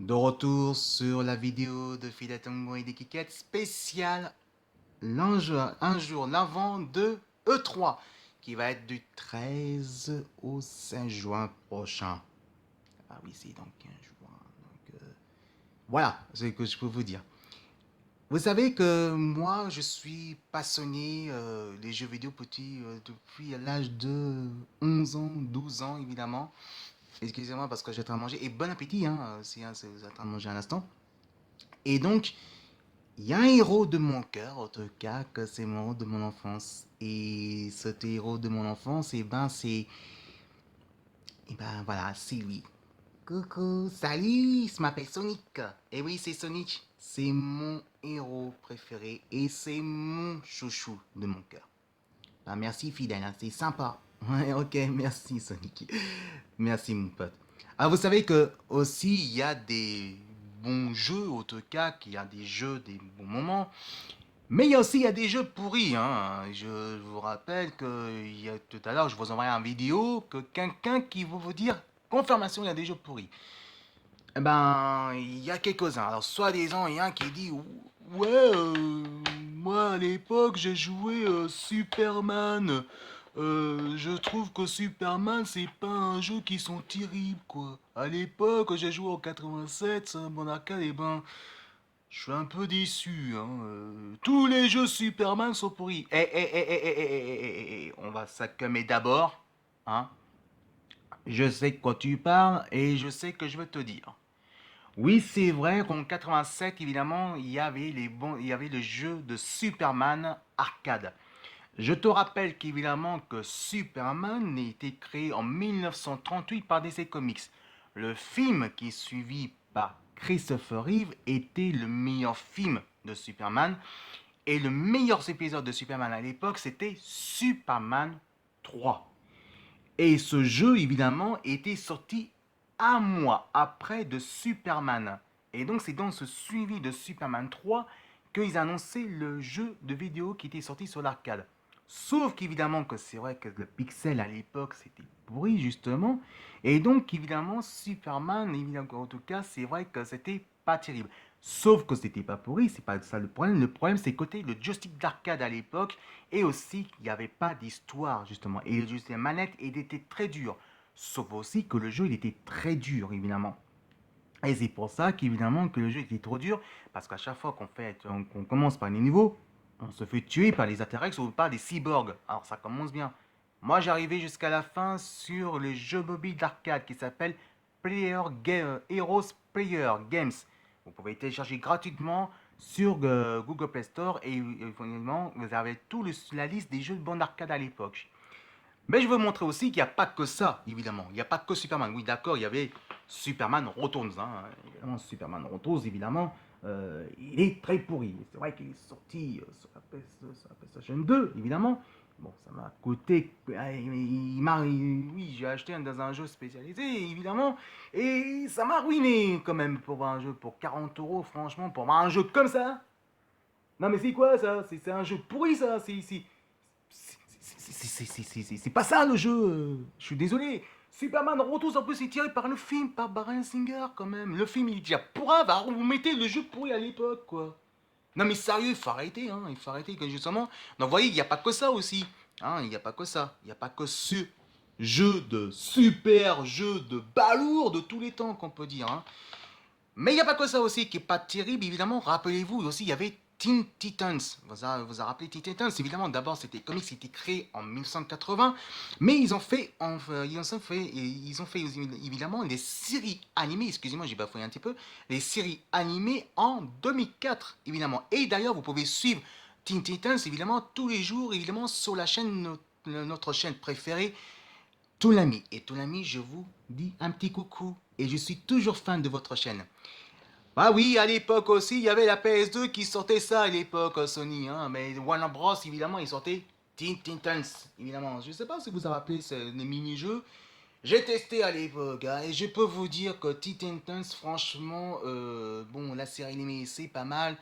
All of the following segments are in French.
De retour sur la vidéo de Fida Tango et des Kikets spéciale un jour l'avant de E3 qui va être du 13 au 5 juin prochain. Ah oui, c'est dans 15 juin. Voilà ce que je peux vous dire. Vous savez que moi, je suis passionné des jeux vidéo depuis l'âge de 11 ans, 12 ans évidemment. Excusez-moi parce que j'ai en train de manger. Et bon appétit, si vous êtes en train de manger un instant. Et donc, il y a un héros de mon cœur, en tout cas, que c'est mon héros de mon enfance. Et cet héros de mon enfance, voilà, c'est lui. Coucou, salut, je m'appelle Sonic. Et oui, c'est Sonic. C'est mon héros préféré et c'est mon chouchou de mon cœur. Bah, merci fidèle, hein, c'est sympa. Ouais, ok, merci Sonic. Merci mon pote. Ah, vous savez que aussi il y a des bons jeux, en tout cas, qu'il y a des jeux, des bons moments. Mais il y a des jeux pourris. Hein. Je vous rappelle que tout à l'heure, je vous envoyais une vidéo que quelqu'un qui va vous dire confirmation, il y a des jeux pourris. Eh ben, il y a quelques-uns. Alors, soi-disant, il y a un qui dit ouais, moi à l'époque, j'ai joué Superman. Je trouve que Superman, c'est pas un jeu qui sont terribles, quoi. À l'époque, j'ai joué en 87, sur mon arcade, et ben, je suis un peu déçu, hein. Tous les jeux Superman sont pourris. On va s'accalmer d'abord, hein. Je sais de quoi tu parles et je sais que je veux te dire. Oui, c'est vrai qu'en 87, évidemment, il y avait le jeu de Superman arcade. Je te rappelle qu'évidemment que Superman a été créé en 1938 par DC Comics. Le film qui est suivi par Christopher Reeve était le meilleur film de Superman. Et le meilleur épisode de Superman à l'époque, c'était Superman 3. Et ce jeu, évidemment, était sorti un mois après de Superman. Et donc, c'est dans ce suivi de Superman 3 qu'ils annonçaient le jeu de vidéo qui était sorti sur l'arcade. Sauf qu'évidemment que c'est vrai que le pixel à l'époque c'était pourri justement. Et donc évidemment Superman, évidemment, en tout cas c'est vrai que c'était pas terrible. Sauf que c'était pas pourri, c'est pas ça le problème. Le problème c'est côté le joystick d'arcade à l'époque et aussi qu'il n'y avait pas d'histoire justement. Et le joystick manette il était très dur. Sauf aussi que le jeu il était très dur évidemment. Et c'est pour ça qu'évidemment que le jeu était trop dur, parce qu'à chaque fois qu'on commence par les niveaux, on se fait tuer par les Aterex ou par des cyborgs. Alors ça commence bien. Moi j'arrivais jusqu'à la fin sur le jeu mobile d'arcade qui s'appelle Heroes Player Games. Vous pouvez télécharger gratuitement sur Google Play Store et finalement vous avez toute la liste des jeux de bande arcade à l'époque. Mais je veux montrer aussi qu'il n'y a pas que ça, évidemment. Il n'y a pas que Superman. Oui, d'accord, il y avait Superman Returns. Hein. Évidemment, Superman Returns, évidemment, il est très pourri. C'est vrai qu'il est sorti sur la PlayStation 2, évidemment. Bon, ça m'a coûté. Oui, j'ai acheté dans un jeu spécialisé, évidemment. Et ça m'a ruiné, quand même, pour voir un jeu pour 40 euros, franchement, pour voir un jeu comme ça. Non, mais c'est quoi ça? C'est un jeu pourri, ça. C'est pas ça le jeu. Je suis désolé. Superman Rotos en plus est tiré par le film, par Bryan Singer quand même. Le film il est déjà pourri, vous mettez le jeu pourri à l'époque quoi. Non mais sérieux, il faut arrêter, hein, il faut arrêter que justement. Donc vous voyez, il n'y a pas que ça aussi. Hein, il n'y a pas que ça. Il n'y a pas que ce jeu de balourd de tous les temps qu'on peut dire. Hein. Mais il n'y a pas que ça aussi qui est pas terrible, évidemment. Rappelez-vous aussi, il y avait Teen Titans. Vous avez rappelé Teen Titans, évidemment. D'abord, c'était comics qui était créé en 1980. Mais ils ont fait évidemment des séries animées. Excusez-moi, j'ai bafouillé un petit peu. Les séries animées en 2004, évidemment. Et d'ailleurs, vous pouvez suivre Teen Titans, évidemment, tous les jours, évidemment, sur la chaîne, notre chaîne préférée, Toonami. Et Toonami, je vous dis un petit coucou. Et je suis toujours fan de votre chaîne. Ah oui, à l'époque aussi, il y avait la PS2 qui sortait ça à l'époque, Sony. Hein, mais Warner Bros, évidemment, ils sortaient Teen Titans, évidemment. Je ne sais pas si vous avez appelé ces mini-jeux. J'ai testé à l'époque, hein, et je peux vous dire que Teen Titans, franchement, bon, la série animée, c'est pas mal.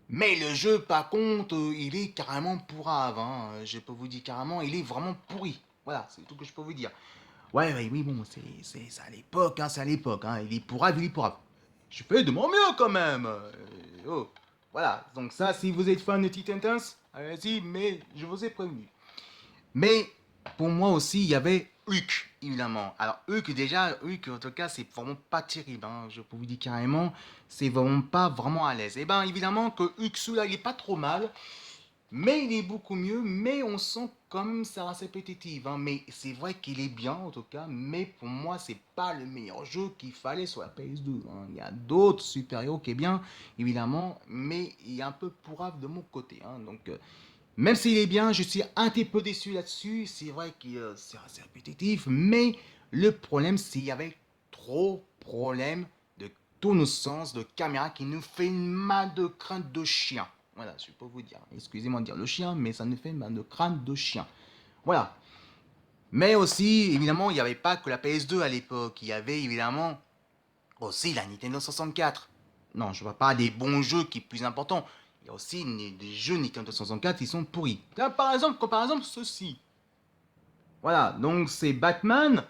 Mais le jeu, par contre, il est carrément pourrave. Hein, je peux vous dire carrément, il est vraiment pourri. Voilà, c'est tout que je peux vous dire. Ouais, ouais, oui, bon, c'est à l'époque, hein, c'est à l'époque. Hein, il est pourrave, il est pourrave. Je fais de mon mieux quand même. Oh. Voilà, donc ça, si vous êtes fan de Teen Titans, allez-y, mais je vous ai prévenu. Mais pour moi aussi, il y avait Hulk, évidemment. Alors Hulk, déjà, Hulk, en tout cas, c'est vraiment pas terrible. Hein. Je peux vous dire carrément, c'est vraiment pas vraiment à l'aise. Et ben évidemment que Hulk, celui-là, il est pas trop mal. Mais il est beaucoup mieux, mais on sent quand même ça reste répétitif. Hein. Mais c'est vrai qu'il est bien en tout cas, mais pour moi c'est pas le meilleur jeu qu'il fallait sur la PS2. Hein. Il y a d'autres super-héros qui est bien, évidemment, mais il est un peu pourrave de mon côté. Hein. Donc même s'il est bien, je suis un petit peu déçu là-dessus. C'est vrai que c'est assez répétitif, mais le problème c'est qu'il y avait trop de problèmes de tournesens de caméra qui nous fait une main de crainte de chien. Voilà, je peux vous dire. Excusez-moi de dire le chien, mais ça nous fait une main de crainte de chien. Voilà. Mais aussi, évidemment, il n'y avait pas que la PS2 à l'époque. Il y avait évidemment aussi la Nintendo 64. Non, je ne vois pas des bons jeux qui est plus important. Il y a aussi des jeux Nintendo 64 qui sont pourris. Là, par exemple ceci. Voilà, donc c'est Batman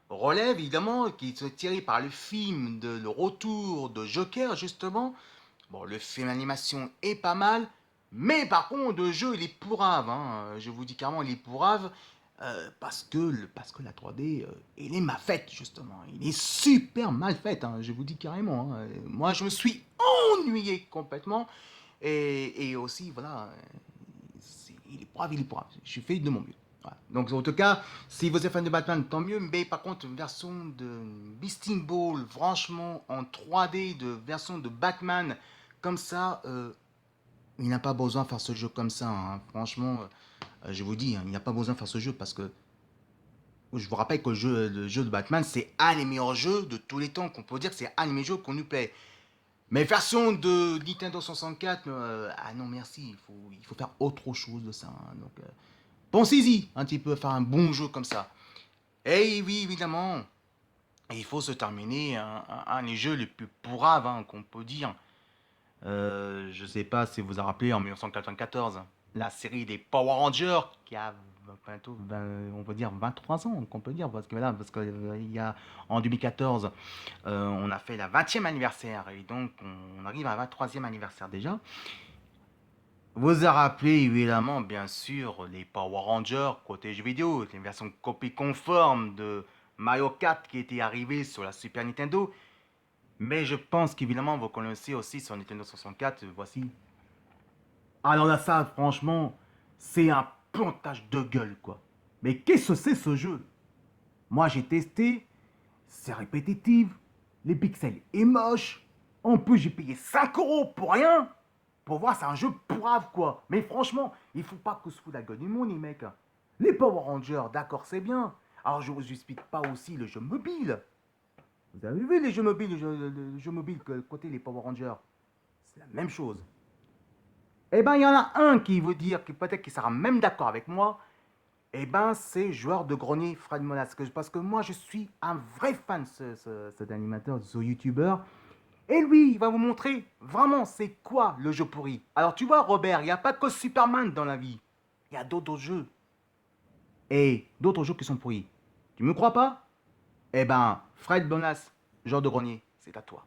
relève évidemment qui est tiré par le film de le retour de Joker justement. Bon, le film d'animation est pas mal, mais par contre le jeu il est pourrave. Hein. Je vous dis carrément il est pourrave parce que la 3D il est mal faite justement. Il est super mal faite. Hein. Je vous dis carrément. Hein. Moi je me suis ennuyé complètement et aussi voilà il est pourrave, il est pourrave. Je suis fait de mon mieux. Voilà. Donc en tout cas, si vous êtes fan de Batman, tant mieux. Mais par contre, une version de Beasting Ball, franchement, en 3D, de version de Batman, comme ça, il n'a pas besoin de faire ce jeu comme ça. Hein. Franchement, je vous dis, hein, il n'a pas besoin de faire ce jeu parce que je vous rappelle que le jeu de Batman, c'est un des meilleurs jeux de tous les temps. Qu'on peut dire que c'est un des meilleurs jeux qu'on nous plaît. Mais version de Nintendo 64, ah non merci, il faut faire autre chose de ça. Hein. Donc, pensez-y un petit peu à faire un bon jeu comme ça. Et oui, évidemment, il faut se terminer un des jeux les plus pourraves hein, qu'on peut dire. Je sais pas si vous vous rappelez en 1994, la série des Power Rangers qui a bientôt, on peut dire 23 ans, qu'on peut dire, parce que là, parce que il y a en 2014, on a fait la 20e anniversaire et donc on arrive à 23e anniversaire déjà. Vous vous rappelez évidemment, bien sûr, les Power Rangers côté jeux vidéo, une version copie conforme de Mario Kart qui était arrivé sur la Super Nintendo. Mais je pense qu'évidemment, vous connaissez aussi sur Nintendo 64, voici. Alors là, ça, franchement, c'est un plantage de gueule, quoi. Mais qu'est-ce que c'est ce jeu? Moi, j'ai testé, c'est répétitif, les pixels est moche. En plus, j'ai payé 5 euros pour rien. Pour voir, c'est un jeu pourrave, quoi. Mais franchement, il faut pas que se fout la gueule du monde, les mecs. Les Power Rangers, d'accord, c'est bien. Alors, je vous explique pas aussi le jeu mobile. Vous avez vu les jeux mobiles, le jeu mobile côté les Power Rangers? C'est la même chose. Eh ben, il y en a un qui veut dire, que peut-être qu'il sera même d'accord avec moi. Eh ben, c'est joueur de grenier Fred Monas. Parce que moi, je suis un vrai fan de cet animateur, de ce youtubeur. Et lui, il va vous montrer vraiment c'est quoi le jeu pourri. Alors tu vois, Robert, il n'y a pas que Superman dans la vie. Il y a d'autres jeux. Et d'autres jeux qui sont pourris. Tu me crois pas? Eh ben, Fred Bonas, joueur de grenier, c'est à toi.